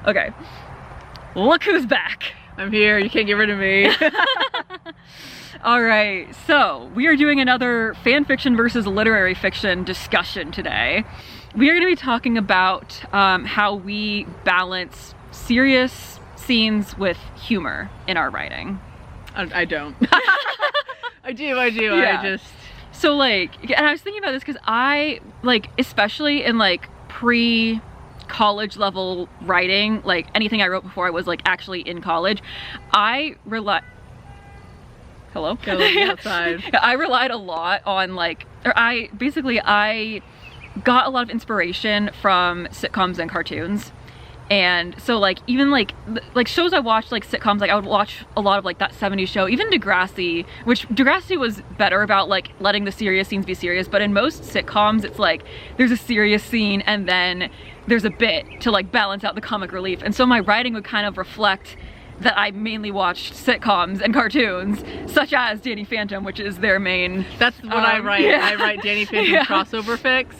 Okay. Look who's back. I'm here, you can't get rid of me. Alright, so we are doing another fan fiction versus literary fiction discussion today. We are going to be talking about how we balance serious scenes with humor in our writing. I don't. I do, Yeah. I just... So like, and I was thinking about this because I, like, especially in like pre-college level writing, like anything I wrote before I was like actually in college, I rely... Hello? Go outside. I relied a lot on like, I got a lot of inspiration from sitcoms and cartoons. And so like, even like shows I watched, like sitcoms, like I would watch a lot of like that 70s show, even Degrassi, which Degrassi was better about like letting the serious scenes be serious, but in most sitcoms it's like there's a serious scene and then there's a bit to like balance out the comic relief. And so my writing would kind of reflect that I mainly watched sitcoms and cartoons, such as Danny Phantom, which is their main... That's what I write. Yeah. I write Danny Phantom crossover fics.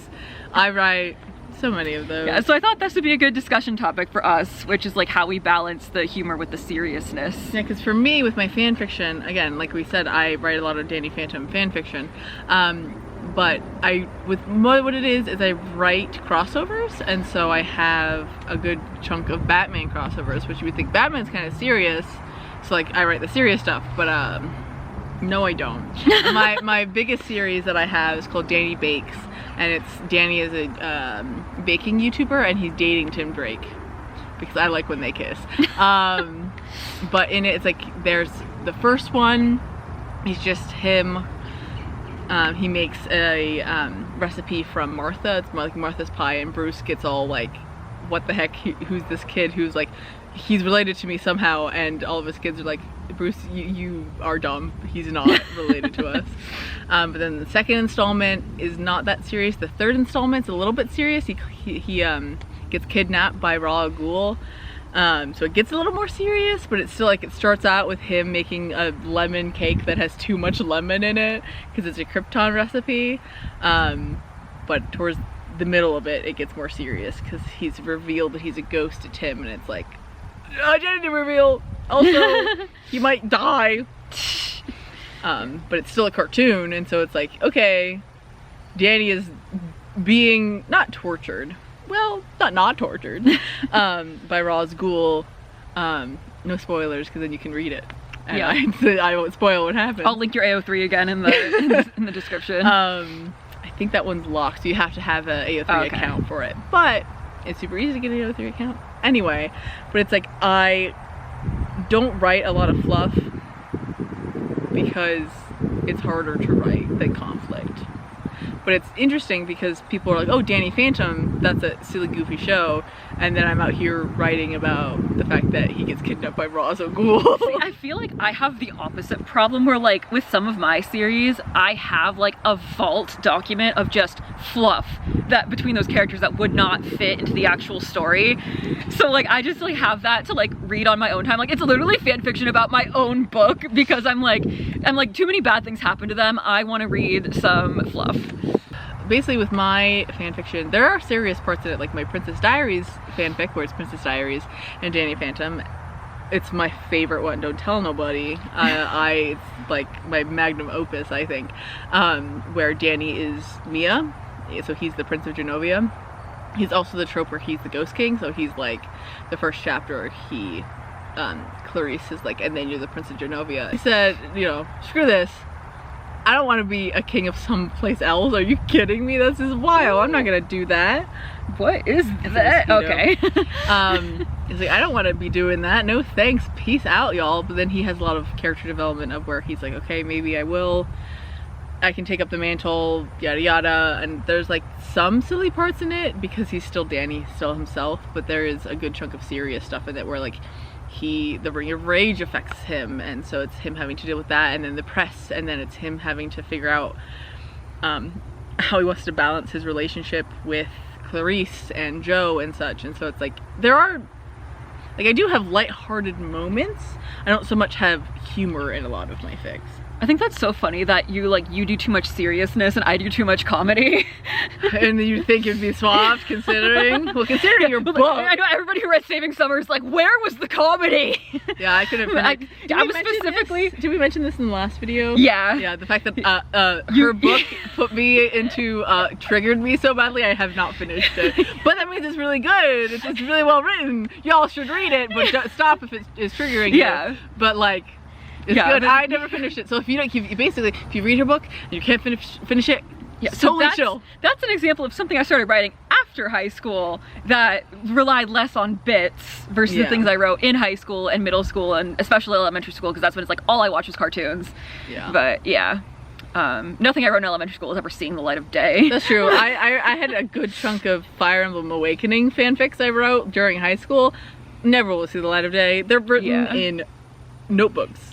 I write so many of those. Yeah, so I thought this would be a good discussion topic for us, which is like how we balance the humor with the seriousness. Yeah, because for me, with my fan fiction, again, like we said, I write a lot of Danny Phantom fan fiction. But what it is I write crossovers, and so I have a good chunk of Batman crossovers, which you would think Batman's kind of serious, so like I write the serious stuff, but no, I don't. my biggest series that I have is called Danny Bakes, and Danny is a baking YouTuber, and he's dating Tim Drake because I like when they kiss. But in it, it's like there's the first one is just him. He makes a recipe from Martha. It's more like Martha's pie, and Bruce gets all like, what the heck, who's this kid who's like, he's related to me somehow, and all of his kids are like, Bruce, you are dumb, he's not related to us. But then the second installment is not that serious. The third installment's a little bit serious. He gets kidnapped by Ra's al Ghul. So it gets a little more serious, but it's still like, it starts out with him making a lemon cake that has too much lemon in it because it's a Krypton recipe. But towards the middle of it, it gets more serious because he's revealed that he's a ghost to Tim, and it's like, identity reveal. Also, he might die. But it's still a cartoon, and so it's like, okay, Danny is being not tortured. Well, not tortured, by Ra's al Ghul. No spoilers, because then you can read it. And yeah. I won't spoil what happens. I'll link your AO3 again in the description. I think that one's locked, so you have to have an AO3 account for it. But it's super easy to get an AO3 account. Anyway, but it's like, I don't write a lot of fluff because it's harder to write than conflict. But it's interesting because people are like, oh, Danny Phantom, that's a silly, goofy show. And then I'm out here writing about the fact that he gets kidnapped by Ra's al Ghul. See, I feel like I have the opposite problem where like with some of my series, I have like a vault document of just fluff that between those characters that would not fit into the actual story. So like I just like have that to like read on my own time. Like it's literally fan fiction about my own book because I'm like too many bad things happen to them. I want to read some fluff. Basically with my fanfiction, there are serious parts in it, like my Princess Diaries fanfic, where it's Princess Diaries and Danny Phantom. It's my favorite one, don't tell nobody. It's like my magnum opus, I think, where Danny is Mia, so he's the Prince of Genovia. He's also the trope where he's the Ghost King, so he's like, the first chapter, Clarice is like, and then you're the Prince of Genovia. He said, you know, screw this. I don't want to be a king of someplace else. Are you kidding me? This is wild. I'm not gonna do that. What is that? Okay. He's like, I don't want to be doing that. No thanks. Peace out, y'all. But then he has a lot of character development of where he's like, okay, maybe I will. I can take up the mantle, yada yada. And there's like some silly parts in it because he's still Danny, still himself. But there is a good chunk of serious stuff in it where like the Ring of Rage affects him, and so it's him having to deal with that, and then the press, and then it's him having to figure out how he wants to balance his relationship with Clarice and Joe and such. And so it's like, there are, like, I do have lighthearted moments. I don't so much have humor in a lot of my fics. I think that's so funny that you do too much seriousness and I do too much comedy. And you think it'd be swapped, considering? Well, considering your book. I know everybody who read Saving Summer is like, where was the comedy? Yeah, I could have. I was specifically. Did we mention this in the last video? Yeah. Yeah, the fact that her book put me into triggered me so badly. I have not finished it, but that means it's really good. It's really well written. Y'all should read it, but stop if it is triggering you. But like. It's good. I never finished it. So if you don't, if you read her book and you can't finish it, totally chill. That's an example of something I started writing after high school that relied less on bits versus the things I wrote in high school and middle school and especially elementary school, because that's when it's like all I watch was cartoons. Yeah. But yeah. Nothing I wrote in elementary school has ever seen the light of day. That's true. I had a good chunk of Fire Emblem Awakening fanfics I wrote during high school. Never will see the light of day. They're written in notebooks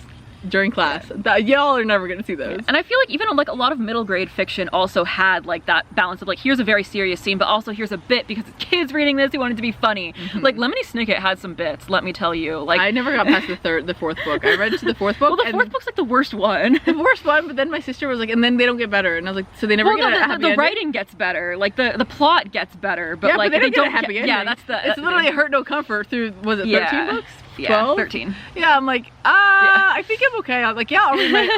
during class. Y'all are never gonna see those. And I feel like even like a lot of middle grade fiction also had like that balance of like, here's a very serious scene, but also here's a bit because it's kids reading this who want it to be funny. Like Lemony Snicket had some bits, let me tell you. Like, I never got past the fourth book. I read to the fourth book. Well, the fourth book's like the worst one. The worst one, but then my sister was like, and then they don't get better. And I was like, so they never get a happy ending? The writing gets better, like the plot gets better, but like but they don't get a happy ending. Yeah, that's the. It's literally Hurt No Comfort through, was it 13 books? 12? Yeah, 13. Yeah, I'm like, I think I'm okay. I'm like, yeah,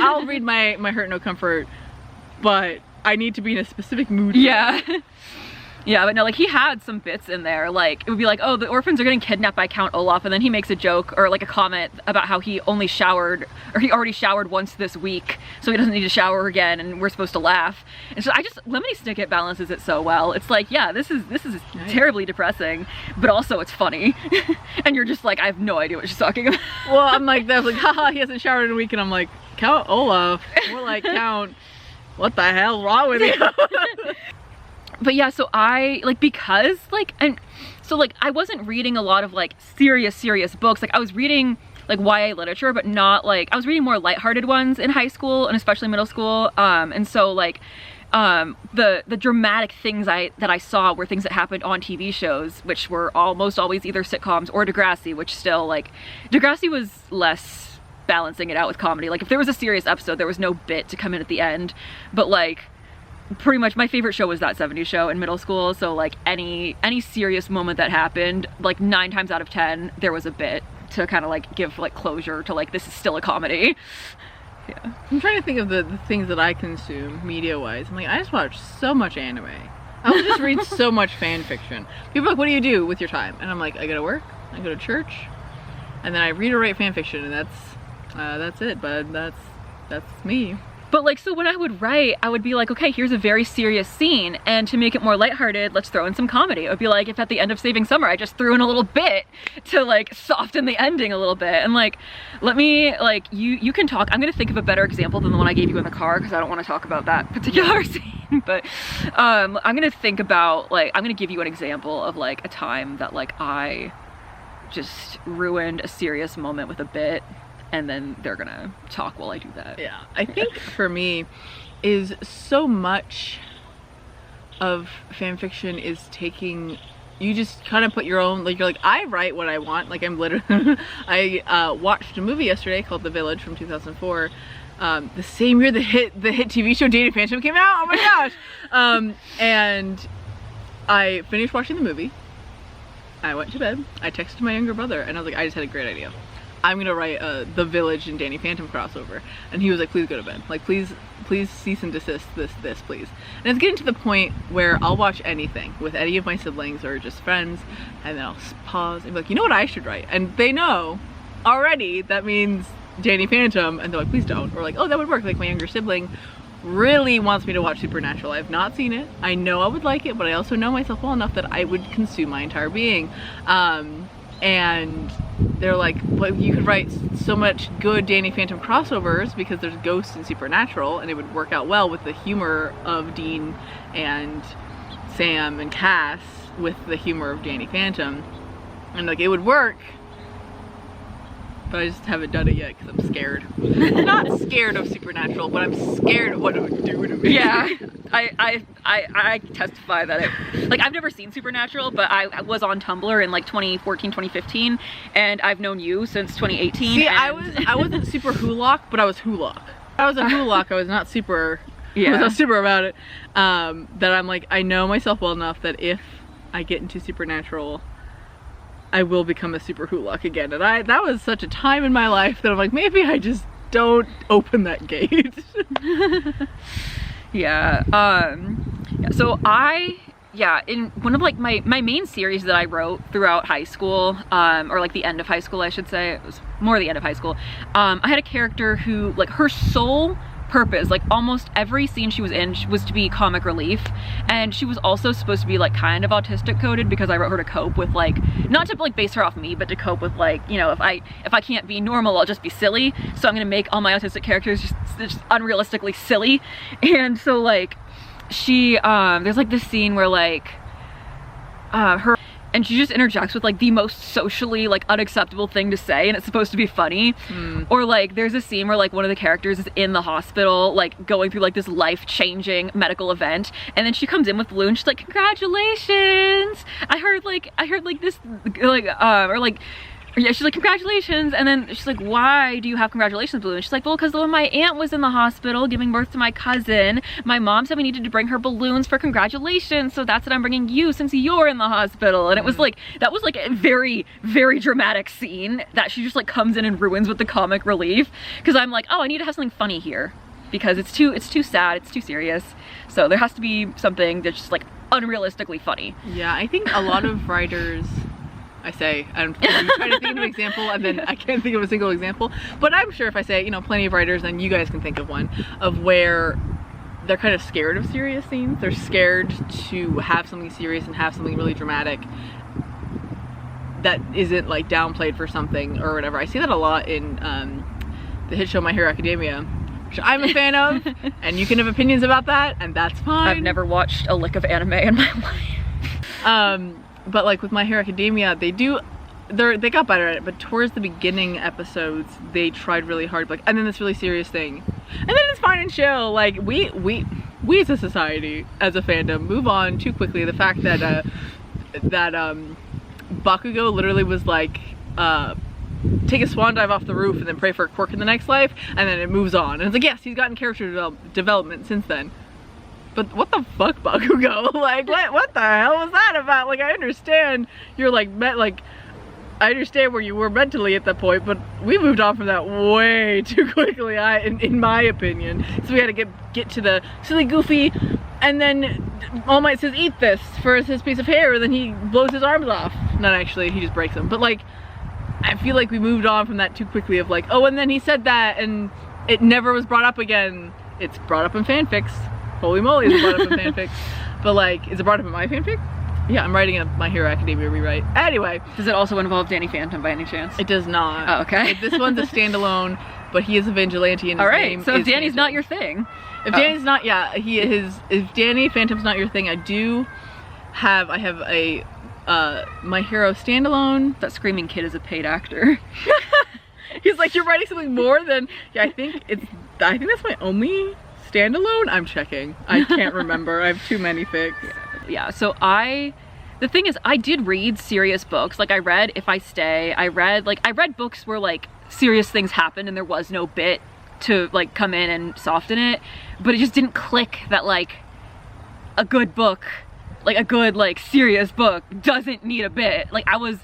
I'll read my Hurt No Comfort, but I need to be in a specific mood. Yeah. Yeah, but no, like he had some bits in there, like it would be like, oh, the orphans are getting kidnapped by Count Olaf, and then he makes a joke or like a comment about how he only showered, or he already showered once this week, so he doesn't need to shower again, and we're supposed to laugh. And so Lemony Snicket balances it so well. It's like, yeah, this is nice. Terribly depressing, but also it's funny. And you're just like, I have no idea what she's talking about. Well, I'm like, that's like, haha, he hasn't showered in a week, and I'm like, Count Olaf, more like Count, what the hell's wrong with you? But yeah, so I, like, because, like, and so, like, I wasn't reading a lot of, like, serious books. Like, I was reading, like, YA literature, but not, like, I was reading more lighthearted ones in high school and especially middle school. And so, like, the dramatic things that I saw were things that happened on TV shows, which were almost always either sitcoms or Degrassi, which still, like, Degrassi was less balancing it out with comedy. Like, if there was a serious episode, there was no bit to come in at the end. But, like, pretty much my favorite show was That 70s Show in middle school, so like any serious moment that happened, like 9 times out of 10 there was a bit to kind of like give like closure to like, this is still a comedy. Yeah. I'm trying to think of the things that I consume media wise. I'm like, I just watch so much anime. I would just read so much fan fiction. People are like, what do you do with your time? And I'm like, I go to work, I go to church, and then I read or write fan fiction, and that's it, bud. That's me. But like, so when I would write, I would be like, okay, here's a very serious scene, and to make it more lighthearted, let's throw in some comedy. It would be like if at the end of Saving Summer, I just threw in a little bit to like soften the ending a little bit. And like, let me, like, you can talk. I'm gonna think of a better example than the one I gave you in the car, because I don't want to talk about that particular scene. But I'm gonna think about, like, I'm gonna give you an example of like a time that like I just ruined a serious moment with a bit. And then they're gonna talk while I do that. Yeah, I think for me is so much of fan fiction is taking, you just kind of put your own, like, you're like, I write what I want. Like, I'm literally, I watched a movie yesterday called The Village from 2004. The same year the hit TV show Danny Phantom came out. Oh my gosh. And I finished watching the movie. I went to bed. I texted my younger brother and I was like, I just had a great idea. I'm gonna write The Village and Danny Phantom crossover. And he was like, please go to bed. Like, please cease and desist this, please. And it's getting to the point where I'll watch anything with any of my siblings or just friends, and then I'll pause and be like, you know what I should write? And they know already that means Danny Phantom, and they're like, please don't. Or like, oh, that would work. Like, my younger sibling really wants me to watch Supernatural. I have not seen it. I know I would like it, but I also know myself well enough that I would consume my entire being. And they're like, well, you could write so much good Danny Phantom crossovers because there's ghosts in Supernatural, and it would work out well with the humor of Dean and Sam and Cass with the humor of Danny Phantom. And like, it would work, but I just haven't done it yet because I'm scared. I'm not scared of Supernatural, but I'm scared of what it would do to me. Yeah, I testify that it, like, I've never seen Supernatural, but I was on Tumblr in like 2014, 2015, and I've known you since 2018. See, I wasn't super Hulock, but I was Hulock. I was a Hulak, I was not super, Yeah. I was not super about it. That I'm like, I know myself well enough that if I get into supernatural, I will become a super Hulak again. And that was such a time in my life that I'm like, maybe I just don't open that gate. Yeah. So in one of like my main series that I wrote throughout high school, or like the end of high school, I should say, it was more the end of high school. I had a character who, like, her sole purpose, like almost every scene she was in, was to be comic relief, and she was also supposed to be like kind of autistic coded, because I wrote her to cope with, like, not to like base her off me, but to cope with, like, you know, if I can't be normal, I'll just be silly, so I'm gonna make all my autistic characters just unrealistically silly. And so, like, she there's like this scene where, like, and she just interjects with like the most socially like unacceptable thing to say, and it's supposed to be funny. Or like there's a scene where like one of the characters is in the hospital, like going through like this life-changing medical event, and then she comes in with Blue and she's like, congratulations, I heard like this, like, or like, yeah, she's like, congratulations, and then she's like, why do you have congratulations, Blue? And she's like, well, because when my aunt was in the hospital giving birth to my cousin, my mom said we needed to bring her balloons for congratulations, so that's what I'm bringing you since you're in the hospital. And it was like, that was like a very, very dramatic scene that she just like comes in and ruins with the comic relief, because I'm like, oh, I need to have something funny here, because it's too sad, it's too serious, so there has to be something that's just like unrealistically funny. Yeah, I think a lot of writers, I'm trying to think of an example, and then I can't think of a single example, but I'm sure if I say, you know, plenty of writers, then you guys can think of one, of where they're kind of scared of serious scenes. They're scared to have something serious and have something really dramatic that isn't like downplayed for something or whatever. I see that a lot in the hit show My Hero Academia, which I'm a fan of, and you can have opinions about that, and that's fine. I've never watched a lick of anime in my life. But like with My Hero Academia, they got better at it, but towards the beginning episodes, they tried really hard, like, and then this really serious thing, and then it's fine and chill. Like we as a society, as a fandom, move on too quickly. The fact that Bakugo literally was like, take a swan dive off the roof and then pray for a quirk in the next life, and then it moves on, and it's like, yes, he's gotten character development since then. But what the fuck, Bakugo? Like, what the hell was that about? Like, I understand you're like, I understand where you were mentally at that point, but we moved on from that way too quickly, in my opinion. So we had to get to the silly, goofy, and then All Might says, eat this for his piece of hair, and then he blows his arms off. Not actually, he just breaks them. But like, I feel like we moved on from that too quickly, of like, oh, and then he said that, and it never was brought up again. It's brought up in fanfics. Holy moly, is it brought up in fanfics? But like, is it brought up in my fanfic? Yeah, I'm writing a My Hero Academia rewrite. Anyway. Does it also involve Danny Phantom by any chance? It does not. Oh, okay. This one's a standalone, but he is a vigilante and his name so if is Danny's Phantom. not your thing. If Danny's not, yeah, if Danny Phantom's not your thing, I have a My Hero standalone. That screaming kid is a paid actor. He's like, you're writing something more than, yeah, I think that's my only standalone. I'm checking. I can't remember. I have too many fics. Yeah, so the thing is, I did read serious books. Like, I read If I Stay. I read books where like serious things happened and there was no bit to like come in and soften it, but it just didn't click that like a good book, like a good like serious book doesn't need a bit. Like, I was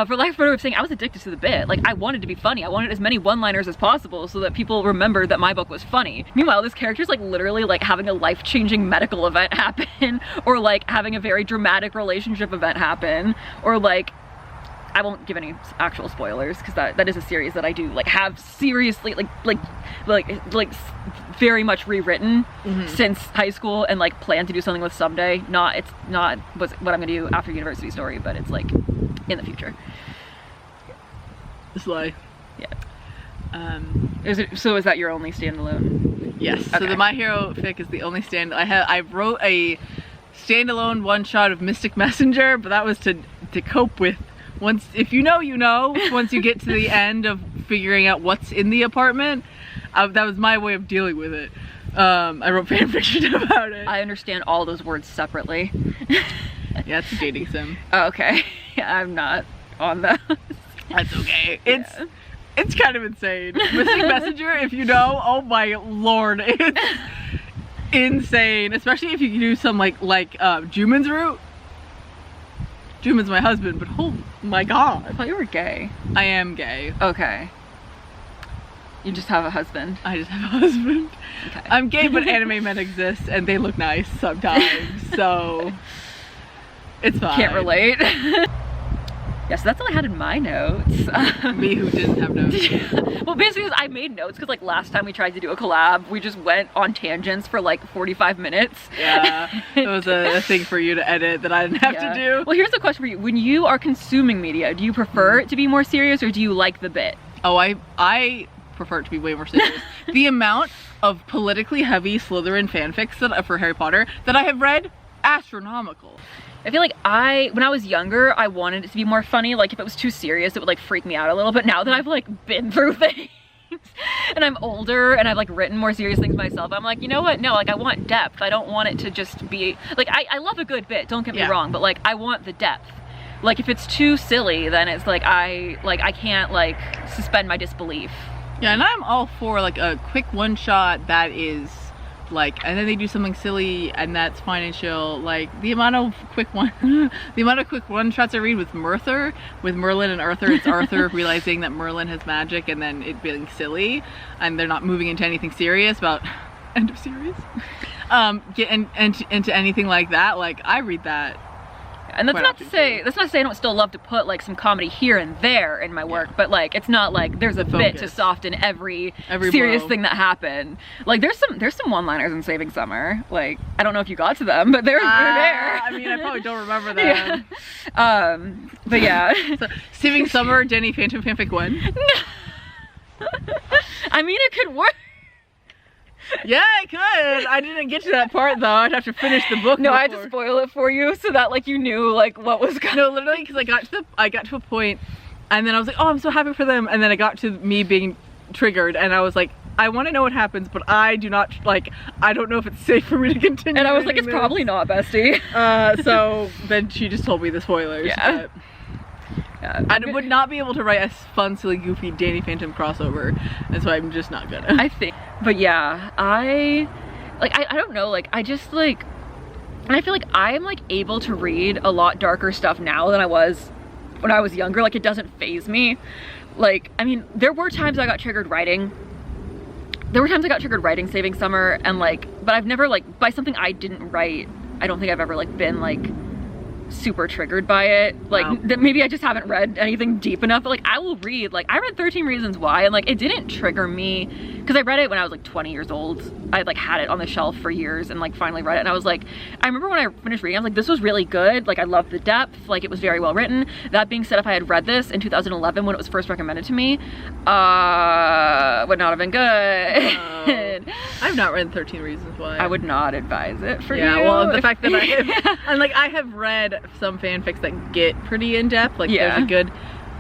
for lack of a better way of saying, I was addicted to the bit. Like, I wanted to be funny. I wanted as many one-liners as possible so that people remembered that my book was funny. Meanwhile, this character's like literally like having a life-changing medical event happen, or like having a very dramatic relationship event happen, or like, I won't give any actual spoilers because that is a series that I do like have seriously like very much rewritten since high school, and like plan to do something with someday. It's not what I'm gonna do after University Story, but it's like in the future. Slay. Yeah. So is that your only standalone? Yes. Okay. So the My Hero fic is the only I wrote a standalone one shot of Mystic Messenger, but that was to cope with if you know, you know, once you get to the end of figuring out what's in the apartment. That was my way of dealing with it. I wrote fanfiction about it. I understand all those words separately. Yeah, it's a dating sim. Oh, okay. Yeah, I'm not on those. That's okay. It's kind of insane. Missing Messenger, if you know, oh my lord, it's insane. Especially if you can do some like Juman's route. Juman's my husband, but oh my god. I thought you were gay. I am gay. Okay. You just have a husband. I just have a husband. Okay. I'm gay, but anime men exist and they look nice sometimes, so it's fine. Can't relate. Yeah, so that's all I had in my notes. Me who didn't have notes. Well, basically I made notes because like last time we tried to do a collab, we just went on tangents for like 45 minutes. Yeah, it was a thing for you to edit that I didn't have to do. Well, here's a question for you. When you are consuming media, do you prefer it to be more serious or do you like the bit? Oh, I prefer it to be way more serious. The amount of politically heavy Slytherin fanfics for Harry Potter that I have read, astronomical. I feel like when I was younger, I wanted it to be more funny. Like if it was too serious, it would like freak me out a little bit. Now that I've like been through things and I'm older and I've like written more serious things myself, I'm like, you know what? No, like I want depth. I don't want it to just be like, I love a good bit, don't get me wrong, but like I want the depth. Like if it's too silly, then it's like I can't like suspend my disbelief. Yeah, and I'm all for like a quick one shot that is like, and then they do something silly and that's fine and chill. Like the amount of quick one shots I read with Merlin and Arthur. It's Arthur realizing that Merlin has magic and then it being silly and they're not moving into anything serious about end of series. Get into anything like that. Like I read that. And that's not to say I don't still love to put like some comedy here and there in my work, but like it's not like there's a bit to soften every serious thing that happened. Like there's some one-liners in Saving Summer. Like I don't know if you got to them, but they're there. I mean, I probably don't remember them. Yeah. But yeah. So, Saving Summer, Danny Phantom fanfic 1. I mean, it could work. Yeah, I could. I didn't get to that part though. I'd have to finish the book. No, I had to spoil it for you so that like you knew like what was going. No, literally, because I got to a point, and then I was like, oh, I'm so happy for them, and then I got to me being triggered, and I was like, I want to know what happens, but I do not like. I don't know if it's safe for me to continue. And I was like, it's probably not, bestie. So then she just told me the spoilers. Yeah. But I would not be able to write a fun, silly, goofy Danny Phantom crossover, and so I'm just not gonna. I think, but yeah, I don't know, like I just like, and I feel like I'm like able to read a lot darker stuff now than I was when I was younger. Like it doesn't faze me. Like I mean, there were times I got triggered writing. Saving Summer, and like, but I've never like by something I didn't write. I don't think I've ever like been like super triggered by it. Like wow. Maybe I just haven't read anything deep enough, but like I will read, like I read 13 Reasons Why, and like it didn't trigger me because I read it when I was like 20 years old. I like had it on the shelf for years and like finally read it, and I was like, I remember when I finished reading, I was like, this was really good. Like I loved the depth, like it was very well written. That being said, if I had read this in 2011 when it was first recommended to me, would not have been good. I've not read 13 Reasons Why. I would not advise it for you. Yeah, well, the fact that I have, and like I have read some fanfics that get pretty in depth. Like there's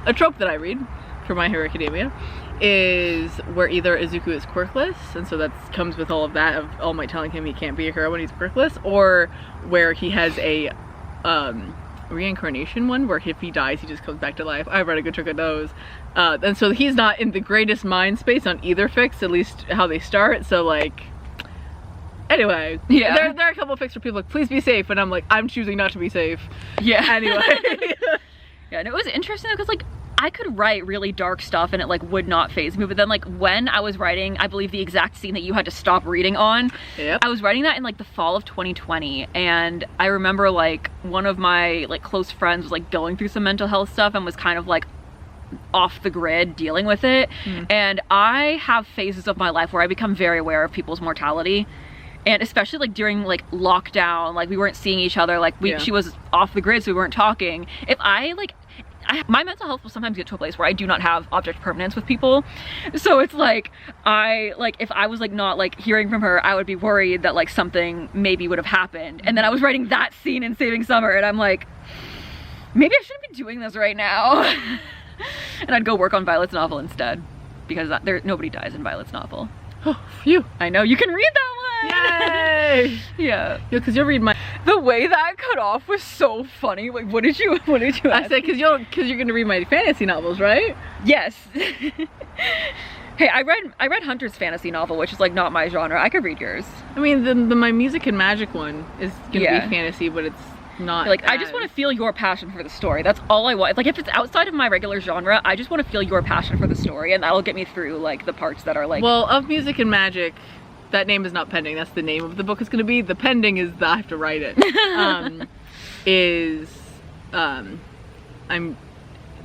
a trope that I read for My Hero Academia is where either Izuku is quirkless, and so that comes with all of that of All Might telling him he can't be a hero when he's quirkless, or where he has a reincarnation one where if he dies he just comes back to life. I've read a good chunk of those, and so he's not in the greatest mind space on either fix, at least how they start. So like anyway, yeah, there are a couple of fics where people are like, please be safe, and I'm like, I'm choosing not to be safe. Yeah. Anyway. Yeah, and it was interesting because like I could write really dark stuff and it like would not faze me, but then like when I was writing, I believe the exact scene that you had to stop reading on, I was writing that in like the fall of 2020, and I remember like one of my like close friends was like going through some mental health stuff and was kind of like off the grid dealing with it. And I have phases of my life where I become very aware of people's mortality. And especially like during like lockdown, like we weren't seeing each other, like she was off the grid, so we weren't talking. If my mental health will sometimes get to a place where I do not have object permanence with people. So it's like, if I was like not like hearing from her, I would be worried that like something maybe would have happened. And then I was writing that scene in Saving Summer and I'm like, maybe I shouldn't be doing this right now. And I'd go work on Violet's novel instead, because nobody dies in Violet's novel. Oh, phew. I know, you can read that one. Yay! Yeah. Because you'll read my... The way that cut off was so funny. Like, what did you ask? I said, cause you're gonna read my fantasy novels, right? Yes. Hey, I read Hunter's fantasy novel, which is like not my genre. I could read yours. I mean, my music and magic one is gonna be fantasy, but it's not. Like, I just want to feel your passion for the story. That's all I want. Like, if it's outside of my regular genre, I just want to feel your passion for the story, and that'll get me through like the parts that are like. Well, of music and magic, that name is not pending. That's the name of the book is gonna be. The pending is that I have to write it.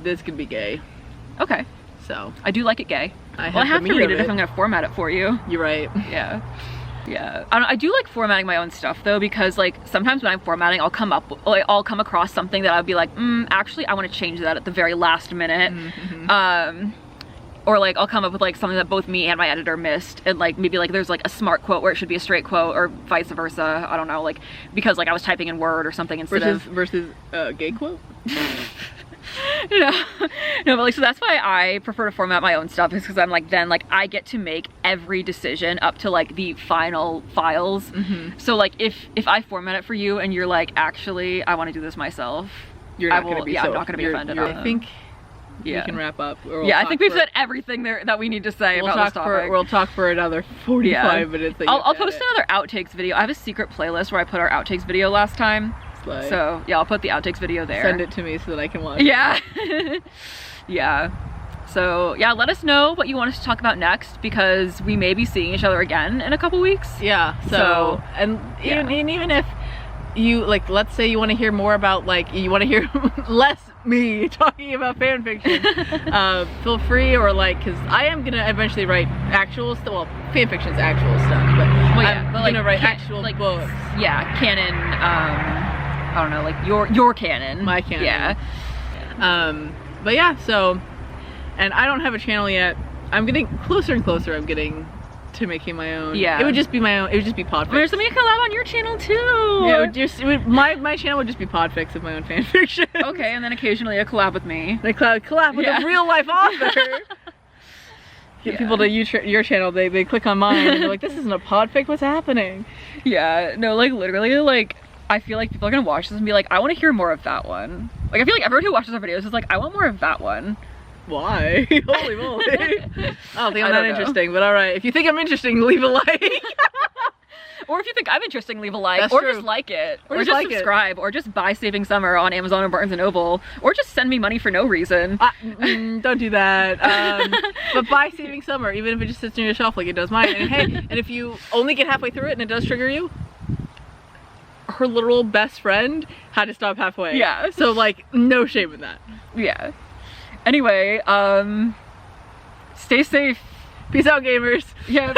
This could be gay. Okay. So I do like it gay. I have to read it if I'm gonna format it for you. You're right. Yeah. Yeah. I do like formatting my own stuff though, because like sometimes when I'm formatting, I'll come across something that I'll be like, actually I want to change that at the very last minute. Or like I'll come up with like something that both me and my editor missed, and like maybe like there's like a smart quote where it should be a straight quote, or vice versa. I don't know, like because like I was typing in Word or something instead versus gay quote. No, but like, so that's why I prefer to format my own stuff, is because I'm like, then like I get to make every decision up to like the final files. So like if I format it for you and you're like, actually I want to do this myself, you're not gonna be. I'm not gonna be offended. I think we can wrap up. I think we've said everything there that we need to say about this topic. We'll talk for another 45 minutes. I'll post another outtakes video. I have a secret playlist where I put our outtakes video last time. So yeah, I'll put the outtakes video there. Send it to me so that I can watch it. Yeah. So yeah, let us know what you want us to talk about next, because we may be seeing each other again in a couple weeks. Yeah. So and even if you like, let's say you want to hear more about, like, you want to hear less me talking about fan fiction, feel free, or like, because I am gonna eventually write actual stuff. Well, fan fiction's actual stuff, but I'm gonna write actual books. Yeah, canon. I don't know, like your canon. My canon. Yeah. But yeah, so, and I don't have a channel yet. I'm getting closer and closer. I'm getting to making my own. Yeah. It would just be my own. It would just be Podfix. There's something to collab on your channel too. Yeah, my channel would just be Podfix of my own fan fiction. Okay, and then occasionally a collab with me. They collab with a real life author. Get people to your channel. They click on mine and they're like, this isn't a Podfix. What's happening? Yeah. No, like literally, like I feel like people are gonna watch this and be like, I want to hear more of that one. Like I feel like everyone who watches our videos is like, I want more of that one. Why? Holy moly. I don't think I'm that interesting, but alright. If you think I'm interesting, leave a like. Or if you think I'm interesting, leave a like. That's or true. Just like it. Or just like subscribe. Or just buy Saving Summer on Amazon or Barnes & Noble. Or just send me money for no reason. Don't do that. But buy Saving Summer, even if it just sits on your shelf like it does mine. And hey, and if you only get halfway through it and it does trigger you, her literal best friend had to stop halfway. Yeah. So like, no shame in that. Yeah. Anyway, stay safe. Peace out, gamers. Yeah.